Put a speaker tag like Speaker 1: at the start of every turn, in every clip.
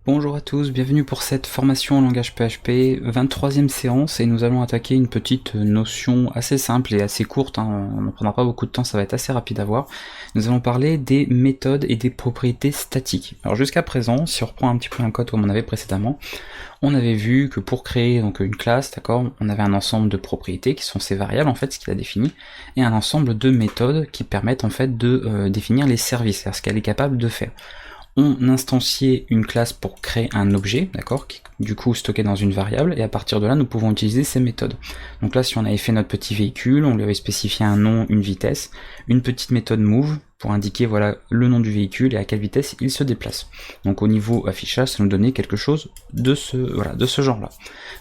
Speaker 1: Bonjour à tous, bienvenue pour cette formation en langage PHP, 23e séance, et nous allons attaquer une petite notion assez simple et assez courte, on ne prendra pas beaucoup de temps, ça va être assez rapide à voir. Nous allons parler des méthodes et des propriétés statiques. Alors jusqu'à présent, si on reprend un petit peu un code comme on avait précédemment, on avait vu que pour créer donc une classe, d'accord, on avait un ensemble de propriétés qui sont ces variables en fait, ce qu'il a défini, et un ensemble de méthodes qui permettent en fait de définir les services, c'est-à-dire ce qu'elle est capable de faire. On instanciait une classe pour créer un objet, d'accord, qui du coup stocké dans une variable, et à partir de là, nous pouvons utiliser ces méthodes. Donc là, si on avait fait notre petit véhicule, on lui avait spécifié un nom, une vitesse, une petite méthode move pour indiquer voilà le nom du véhicule et à quelle vitesse il se déplace. Donc au niveau affichage, ça nous donnait quelque chose de ce genre-là.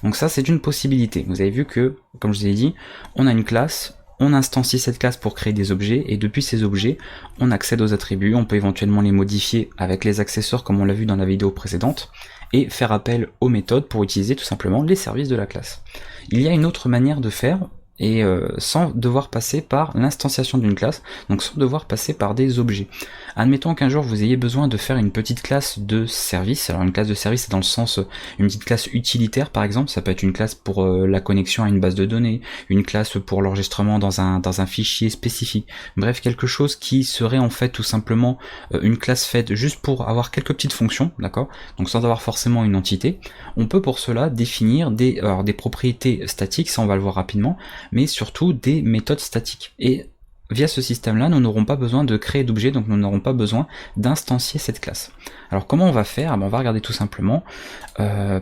Speaker 1: Donc ça, c'est une possibilité. Vous avez vu que, comme je vous ai dit, on a une classe. On instancie cette classe pour créer des objets, et depuis ces objets, on accède aux attributs, on peut éventuellement les modifier avec les accessoires comme on l'a vu dans la vidéo précédente, et faire appel aux méthodes pour utiliser tout simplement les services de la classe. Il y a une autre manière de faire, et sans devoir passer par l'instanciation d'une classe, donc sans devoir passer par des objets. Admettons qu'un jour vous ayez besoin de faire une petite classe de service. Alors une classe de service, c'est dans le sens une petite classe utilitaire par exemple, ça peut être une classe pour la connexion à une base de données, une classe pour l'enregistrement dans un fichier spécifique, bref quelque chose qui serait en fait tout simplement une classe faite juste pour avoir quelques petites fonctions, d'accord, donc sans avoir forcément une entité. On peut pour cela définir des propriétés statiques, ça on va le voir rapidement, mais surtout des méthodes statiques. Et via ce système-là, nous n'aurons pas besoin de créer d'objets, donc nous n'aurons pas besoin d'instancier cette classe. Alors comment on va faire? On va regarder tout simplement,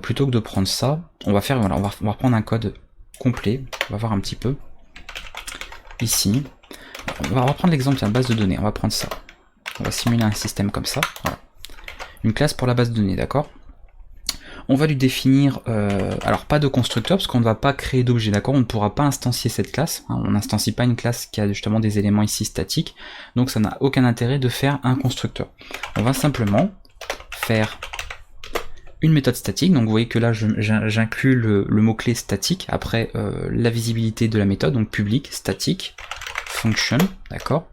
Speaker 1: plutôt que de prendre ça, on va faire, voilà, on va reprendre un code complet, on va voir un petit peu, ici, on va reprendre l'exemple de la base de données, on va prendre ça, on va simuler un système comme ça, voilà. Une classe pour la base de données, d'accord? On va lui définir, alors pas de constructeur, parce qu'on ne va pas créer d'objet, d'accord, on ne pourra pas instancier cette classe, on n'instancie pas une classe qui a justement des éléments ici statiques, donc ça n'a aucun intérêt de faire un constructeur. On va simplement faire une méthode statique, donc vous voyez que là j'inclus le mot-clé statique, après la visibilité de la méthode, donc public, statique, function, d'accord.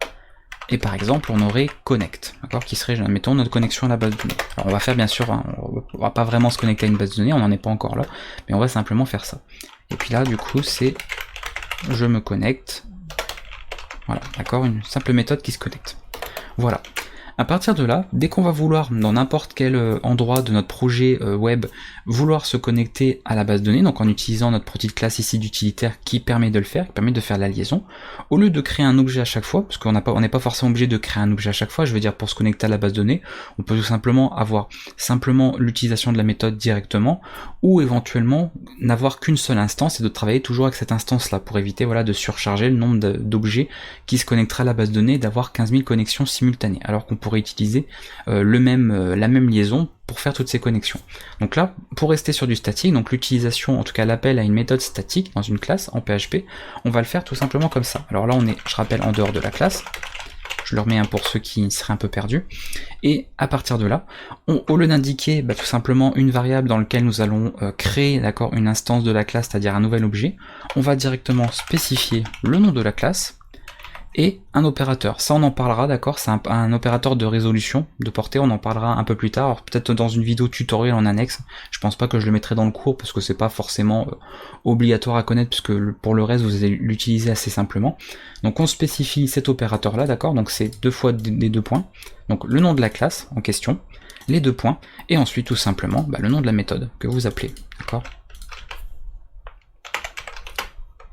Speaker 1: Et par exemple, on aurait connect, d'accord, qui serait, mettons, notre connexion à la base de données. Alors on va faire bien sûr, on va pas vraiment se connecter à une base de données, on n'en est pas encore là, mais on va simplement faire ça. Et puis là, du coup, c'est je me connecte, voilà, d'accord, une simple méthode qui se connecte. Voilà. À partir de là, dès qu'on va vouloir, dans n'importe quel endroit de notre projet web, vouloir se connecter à la base de données, donc en utilisant notre petite classe ici d'utilitaire qui permet de le faire, qui permet de faire la liaison, au lieu de créer un objet à chaque fois, parce qu'on n'est pas forcément obligé de créer un objet à chaque fois, je veux dire pour se connecter à la base de données, on peut tout simplement avoir simplement l'utilisation de la méthode directement, ou éventuellement n'avoir qu'une seule instance et de travailler toujours avec cette instance-là, pour éviter voilà, de surcharger le nombre d'objets qui se connectera à la base de données, d'avoir 15 000 connexions simultanées, alors qu'on pourrait utiliser la même liaison pour faire toutes ces connexions. Donc là, pour rester sur du statique, donc l'utilisation, en tout cas l'appel à une méthode statique dans une classe en PHP, on va le faire tout simplement comme ça. Alors là on est, je rappelle, en dehors de la classe, je le remets un pour ceux qui seraient un peu perdus, et à partir de là, au lieu d'indiquer tout simplement une variable dans laquelle nous allons créer, d'accord, une instance de la classe, c'est-à-dire un nouvel objet, on va directement spécifier le nom de la classe, et un opérateur. Ça on en parlera, d'accord, c'est un opérateur de résolution, de portée, on en parlera un peu plus tard, alors peut-être dans une vidéo tutoriel en annexe, je pense pas que je le mettrai dans le cours parce que c'est pas forcément obligatoire à connaître puisque pour le reste vous allez l'utiliser assez simplement. Donc on spécifie cet opérateur là, d'accord, donc c'est deux fois des deux points, donc le nom de la classe en question, les deux points, et ensuite tout simplement le nom de la méthode que vous appelez, d'accord.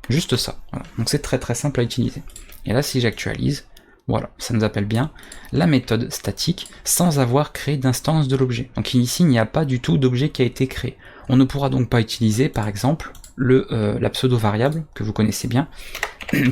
Speaker 1: Juste ça, voilà. Donc c'est très très simple à utiliser. Et là, si j'actualise, voilà, ça nous appelle bien la méthode statique sans avoir créé d'instance de l'objet. Donc ici, il n'y a pas du tout d'objet qui a été créé. On ne pourra donc pas utiliser, par exemple, la pseudo-variable que vous connaissez bien,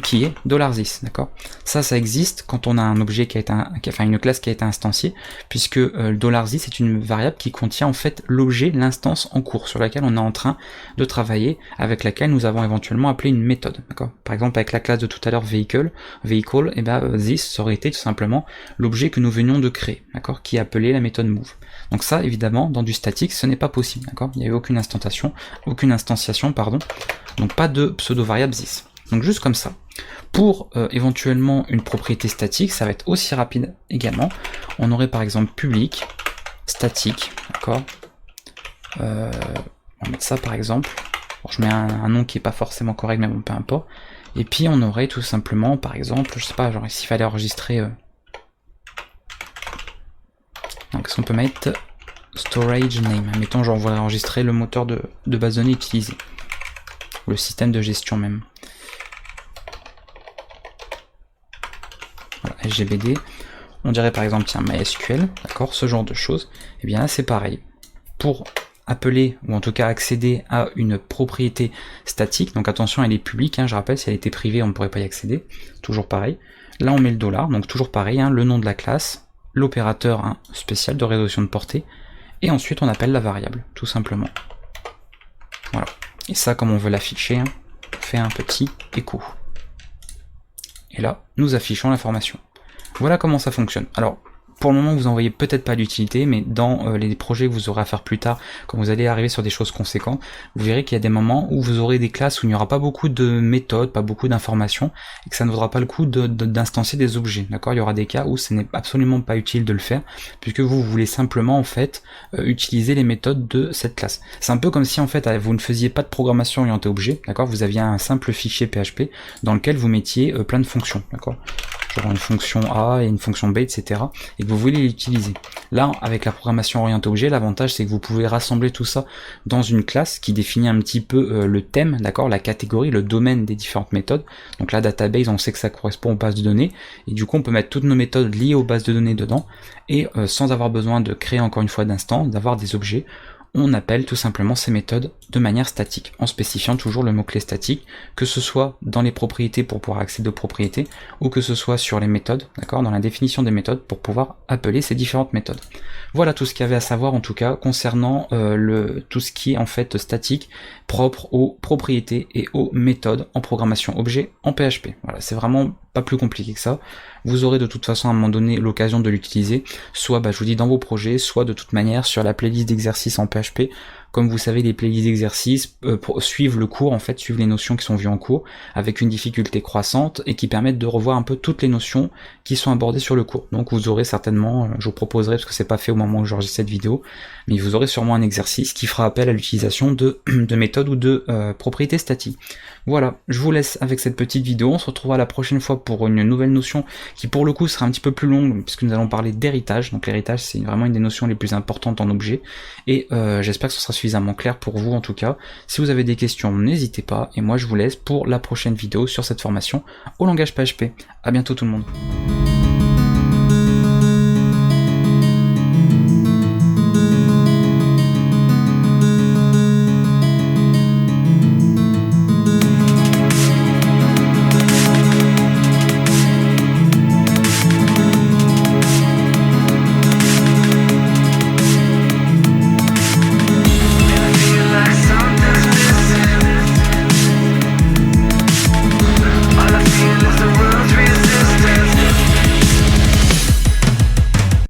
Speaker 1: qui est $this, d'accord. Ça existe quand on a un objet qui a été, une classe qui a été instanciée, puisque $this est une variable qui contient en fait l'objet, l'instance en cours, sur laquelle on est en train de travailler, avec laquelle nous avons éventuellement appelé une méthode, d'accord. Par exemple, avec la classe de tout à l'heure vehicle, et this ça aurait été tout simplement l'objet que nous venions de créer, d'accord, qui est appelé la méthode move. Donc ça, évidemment, dans du statique, ce n'est pas possible, d'accord. Il n'y a eu aucune instantiation, pardon, donc pas de pseudo-variable this. Donc juste comme ça. Pour éventuellement une propriété statique, ça va être aussi rapide également. On aurait par exemple public, statique, d'accord, On va mettre ça par exemple. Bon, je mets un nom qui est pas forcément correct, mais bon, peu importe. Et puis on aurait tout simplement, par exemple, je sais pas, genre s'il fallait enregistrer... Donc qu'est-ce qu'on peut mettre? Storage name. Mettons, genre on voudrait enregistrer le moteur de base de données utilisé. Ou le système de gestion même. Voilà, SGBD. On dirait par exemple, tiens, MySQL, d'accord, ce genre de choses. Et bien là c'est pareil. Pour appeler, ou en tout cas accéder à une propriété statique, donc attention, elle est publique, hein, je rappelle, si elle était privée, on ne pourrait pas y accéder, toujours pareil. Là on met le $, donc toujours pareil, hein, le nom de la classe, l'opérateur spécial de résolution de portée, et ensuite on appelle la variable, tout simplement. Voilà. Et ça, comme on veut l'afficher, hein, on fait un petit écho. Et là, nous affichons l'information. Voilà comment ça fonctionne. Alors, pour le moment, vous en voyez peut-être pas l'utilité, mais dans les projets que vous aurez à faire plus tard, quand vous allez arriver sur des choses conséquentes, vous verrez qu'il y a des moments où vous aurez des classes où il n'y aura pas beaucoup de méthodes, pas beaucoup d'informations, et que ça ne vaudra pas le coup d'instancier des objets. D'accord ? Il y aura des cas où ce n'est absolument pas utile de le faire, puisque vous voulez simplement en fait utiliser les méthodes de cette classe. C'est un peu comme si en fait vous ne faisiez pas de programmation orientée objet, d'accord ? Vous aviez un simple fichier PHP dans lequel vous mettiez plein de fonctions, d'accord ? Genre une fonction A et une fonction B, etc. et que vous voulez l'utiliser. Là, avec la programmation orientée objet, l'avantage c'est que vous pouvez rassembler tout ça dans une classe qui définit un petit peu le thème, d'accord, la catégorie, le domaine des différentes méthodes. Donc là, database, on sait que ça correspond aux bases de données, et du coup on peut mettre toutes nos méthodes liées aux bases de données dedans, et sans avoir besoin de créer encore une fois d'instance, d'avoir des objets, on appelle tout simplement ces méthodes de manière statique, en spécifiant toujours le mot-clé statique, que ce soit dans les propriétés pour pouvoir accéder aux propriétés, ou que ce soit sur les méthodes, d'accord, dans la définition des méthodes pour pouvoir appeler ces différentes méthodes. Voilà tout ce qu'il y avait à savoir en tout cas concernant tout ce qui est en fait statique, propre aux propriétés et aux méthodes en programmation objet en PHP. Voilà, c'est vraiment pas plus compliqué que ça. Vous aurez de toute façon à un moment donné l'occasion de l'utiliser, soit je vous dis dans vos projets, soit de toute manière sur la playlist d'exercices en PHP. Comme vous savez, les playlists d'exercices suivent le cours, en fait, suivent les notions qui sont vues en cours, avec une difficulté croissante, et qui permettent de revoir un peu toutes les notions qui sont abordées sur le cours. Donc vous aurez certainement, je vous proposerai, parce que c'est pas fait au moment où j'enregistre cette vidéo, mais vous aurez sûrement un exercice qui fera appel à l'utilisation de méthodes ou de propriétés statiques. Voilà, je vous laisse avec cette petite vidéo, on se retrouvera la prochaine fois pour une nouvelle notion qui pour le coup sera un petit peu plus longue, puisque nous allons parler d'héritage. Donc l'héritage c'est vraiment une des notions les plus importantes en objet, et j'espère que ce sera suffisamment clair pour vous en tout cas. Si vous avez des questions, n'hésitez pas, et moi je vous laisse pour la prochaine vidéo sur cette formation au langage PHP. À bientôt tout le monde.